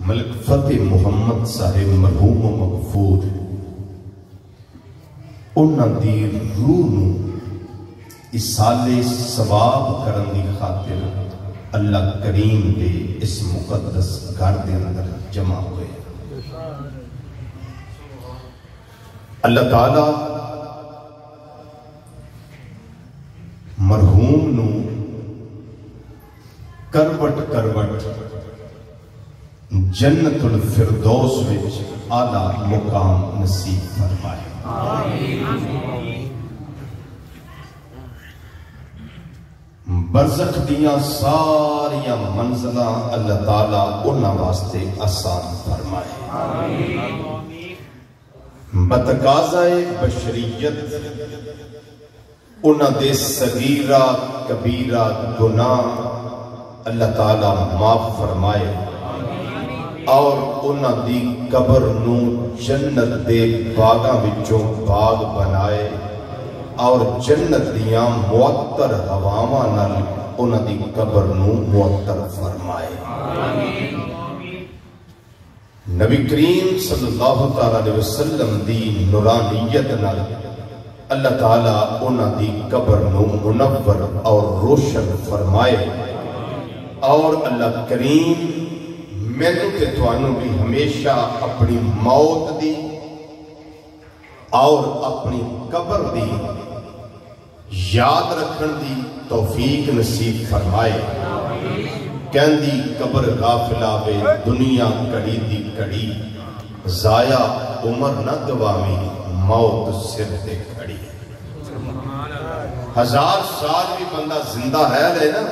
ملک فتح محمد صاحب مرحوم و مغفور انہاں دی روح نو اصالے ثواب کرن دی خاطر اللہ کریم دے اس مقدس گھر دے اندر جمع ہوئے. اللہ تعالی مرحوم نو کروٹ کروٹ جنت الفردوس وچ اعلیٰ مقام نصیب فرمائے. برزخ دیاں ساریاں منزلہ اللہ تعالیٰ انہاں واسطے آسان فرمائے. بتقاضائے بشریت انہاں دے صغیرہ کبیرہ گناہ اللہ تعالیٰ معاف فرمائے اور انہاں دی قبر نو جنت دے باغاں وچوں باغ بنائے اور جنت دیاں معطر ہواواں نال انہاں دی قبر نو معطر فرمائے. نبی کریم صلی اللہ علیہ وسلم دی نورانیت نال اللہ تعالیٰ انہاں دی قبر نو منور اور روشن فرمائے اور اللہ کریم میں تے توانوں بھی ہمیشہ اپنی موت دی اور اپنی قبر دی یاد رکھن دی توفیق نصیب فرمائے. کہندی قبر غافلہ وے دنیا کڑی دی کڑی ضائع عمر نہ گوامی موت سر تے کھڑی. 1000 سال بھی بندہ زندہ ہے لے نا